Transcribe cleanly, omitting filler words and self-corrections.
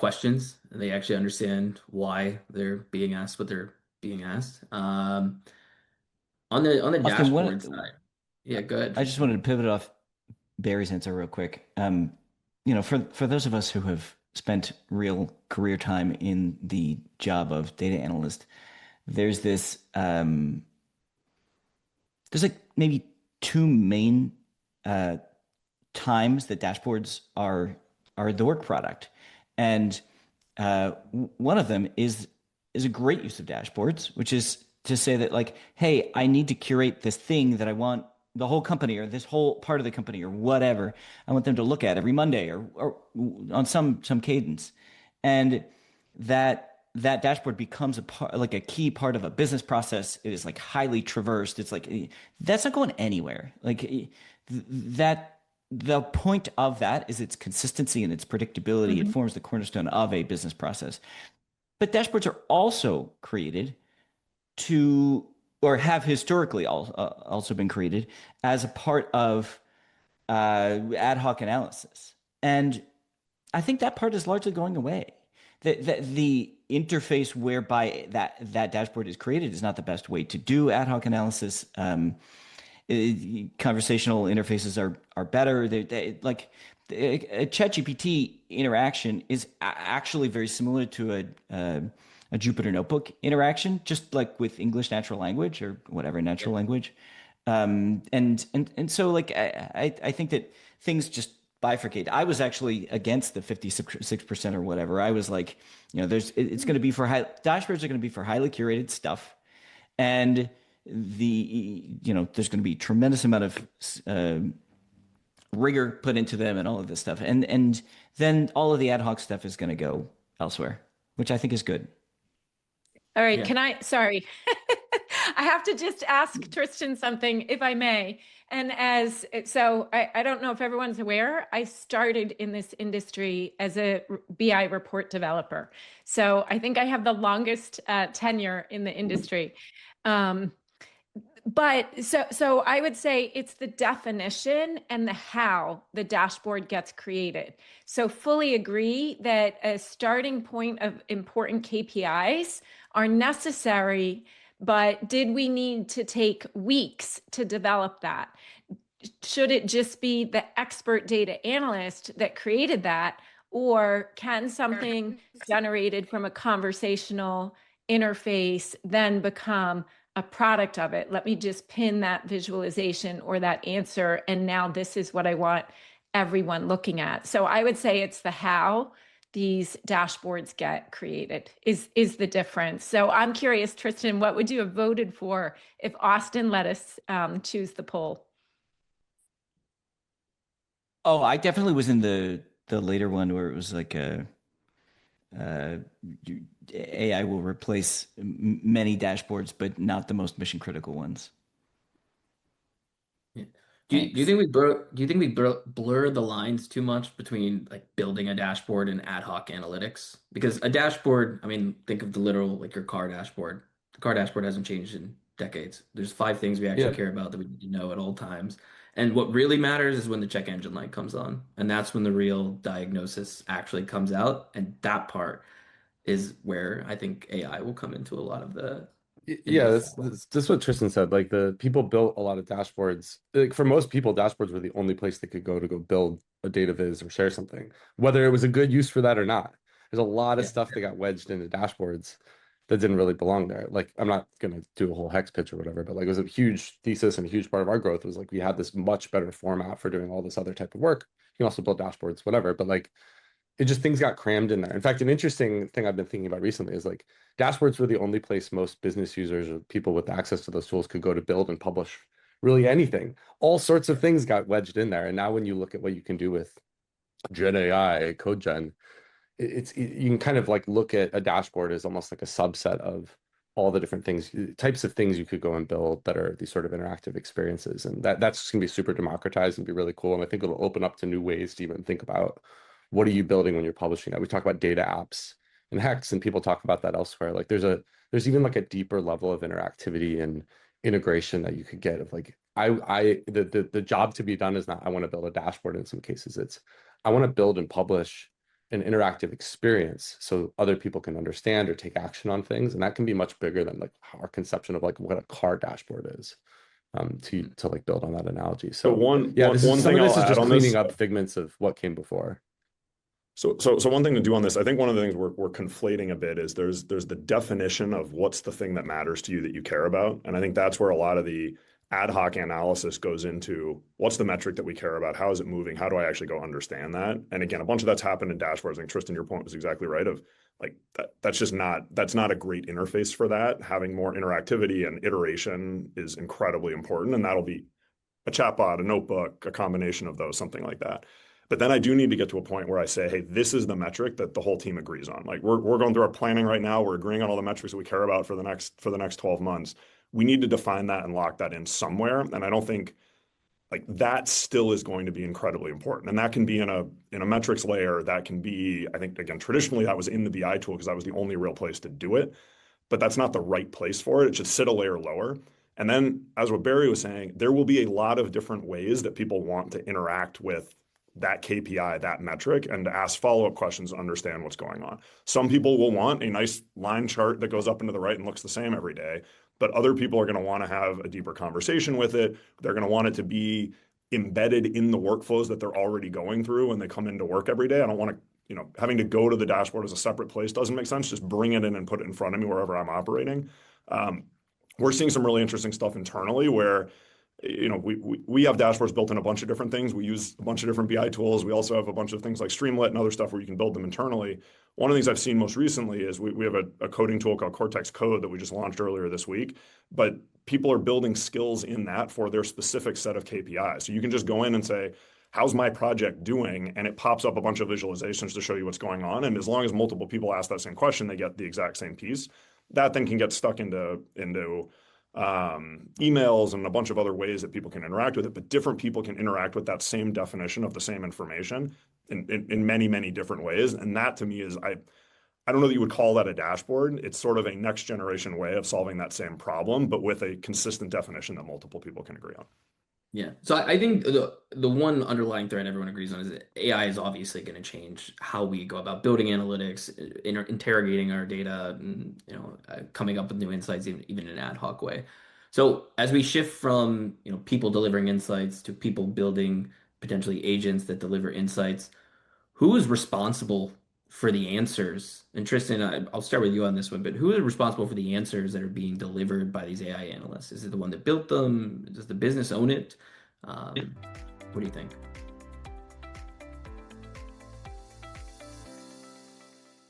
questions. They actually understand why they're being asked what they're being asked. On the Austin, dashboard side, yeah, go ahead, I just Tristan. wanted to pivot off Barry's answer real quick. For those of us who have spent real career time in the job of data analyst, there's this there's like maybe two main uh, times that dashboards are the work product, and one of them is a great use of dashboards, which is to say that like, hey, I need to curate this thing that I want the whole company or this whole part of the company or whatever. I want them to look at every Monday or on some cadence, and that dashboard becomes a part like a key part of a business process. It is like highly traversed. It's like that's not going anywhere. Like that the point of that is its consistency and its predictability. It Mhm. forms the cornerstone of a business process. But dashboards are also created to, or have historically also been created as a part of ad hoc analysis. And I think that part is largely going away. The interface whereby that dashboard is created is not the best way to do ad hoc analysis. Conversational interfaces are better. Like a ChatGPT interaction is actually very similar to a Jupyter Notebook interaction, just like with English natural language or whatever Yeah. natural language. And so like I think that things just bifurcate. I was actually against the 56% or whatever. I was like, it's going to be for dashboards are going to be for highly curated stuff, and there's going to be tremendous amount of rigor put into them and all of this stuff, and then all of the ad hoc stuff is going to go elsewhere, which I think is good. All right, Yeah. can I, sorry, I have to just ask Tristan something, if I may. And I don't know if everyone's aware, I started in this industry as a BI report developer. So I think I have the longest tenure in the industry. Um, but I would say it's the definition and the how the dashboard gets created. So fully agree that a starting point of important KPIs are necessary, but did we need to take weeks to develop that? Should it just be the expert data analyst that created that, or can something generated from a conversational interface then become a product of it? Let me just pin that visualization or that answer, and now this is what I want everyone looking at. So I would say it's the how these dashboards get created is the difference. So I'm curious, Tristan, what would you have voted for if Austin let us choose the poll? Oh, I definitely was in the later one where it was like uh, AI will replace many dashboards, but not the most mission critical ones. Yeah. Do you Thanks. think we blur the lines too much between like building a dashboard and ad hoc analytics? Because a dashboard, I mean, think of the literal like your car dashboard. The car dashboard hasn't changed in decades. There's five things we actually Yeah, care about that we need to know at all times. And what really matters is when the check engine light comes on. And that's when the real diagnosis actually comes out. And that part is where I think AI will come into a lot of the in yeah, this. that's what Tristan said. Like the people built a lot of dashboards. Like for most people, dashboards were the only place they could go to go build a data viz or share something, whether it was a good use for that or not. There's a lot of Yeah. stuff that got wedged into dashboards that didn't really belong there. Like I'm not gonna do a whole hex pitch or whatever, but like it was a huge thesis and a huge part of our growth was like we had this much better format for doing all this other type of work. You can also build dashboards, whatever, but like it just things got crammed in there. In fact, an interesting thing I've been thinking about recently is like dashboards were the only place most business users or people with access to those tools could go to build and publish really anything. All sorts of things got wedged in there. And now when you look at what you can do with Gen AI, Code Gen, you can kind of like look at a dashboard as almost like a subset of all the different things, types of things you could go and build that are these sort of interactive experiences. And that's just gonna be super democratized and be really cool. And I think it'll open up to new ways to even think about what are you building when you're publishing that. We talk about data apps and Hex, and people talk about that elsewhere. Like there's even like a deeper level of interactivity and integration that you could get of like the job to be done is not I want to build a dashboard in some cases. It's I want to build and publish an interactive experience so other people can understand or take action on things. And that can be much bigger than like our conception of like what a car dashboard is. To like build on that analogy. So So one yeah, one this is one some thing of this I'll is add just on cleaning this. up figments of what came before. So one thing to do on this, I think one of the things we're conflating a bit is there's the definition of what's the thing that matters to you that you care about. And I think that's where a lot of the ad hoc analysis goes into what's the metric that we care about? How is it moving? How do I actually go understand that? And again, a bunch of that's happened in dashboards. I think Tristan, your point was exactly right of like that's not a great interface for that. Having more interactivity and iteration is incredibly important. And that'll be a chatbot, a notebook, a combination of those, something like that. But then I do need to get to a point where I say, hey, this is the metric that the whole team agrees on. Like we're going through our planning right now. We're agreeing on all the metrics that we care about for the next 12 months. We need to define that and lock that in somewhere. And I don't think like that still is going to be incredibly important. And that can be in a metrics layer. That can be, I think, again, traditionally that was in the BI tool because that was the only real place to do it. But that's not the right place for it. It should sit a layer lower. And then, as what Barry was saying, there will be a lot of different ways that people want to interact with that KPI, that metric, and to ask follow-up questions to understand what's going on. Some people will want a nice line chart that goes up and to the right and looks the same every day, but other people are going to want to have a deeper conversation with it. They're going to want it to be embedded in the workflows that they're already going through when they come into work every day. I don't want to having to go to the dashboard as a separate place doesn't make sense. Just bring it in and put it in front of me wherever I'm operating. We're seeing some really interesting stuff internally where, we have dashboards built in a bunch of different things. We use a bunch of different BI tools. We also have a bunch of things like Streamlit and other stuff where you can build them internally. One of the things I've seen most recently is we have a coding tool called Cortex Code that we just launched earlier this week, but people are building skills in that for their specific set of KPIs. So you can just go in and say, how's my project doing? And it pops up a bunch of visualizations to show you what's going on. And as long as multiple people ask that same question, they get the exact same piece. That then can get stuck into emails and a bunch of other ways that people can interact with it. But different people can interact with that same definition of the same information in many, many different ways. And that to me is, I don't know that you would call that a dashboard. It's sort of a next generation way of solving that same problem, but with a consistent definition that multiple people can agree on. Yeah. So I think the one underlying thread everyone agrees on is that AI is obviously going to change how we go about building analytics, interrogating our data, and coming up with new insights, even in an ad hoc way. So as we shift from people delivering insights to people building potentially agents that deliver insights, who is responsible for the answers? And Tristan, I'll start with you on this one, but who is responsible for the answers that are being delivered by these AI analysts? Is it the one that built them? Does the business own it? What do you think?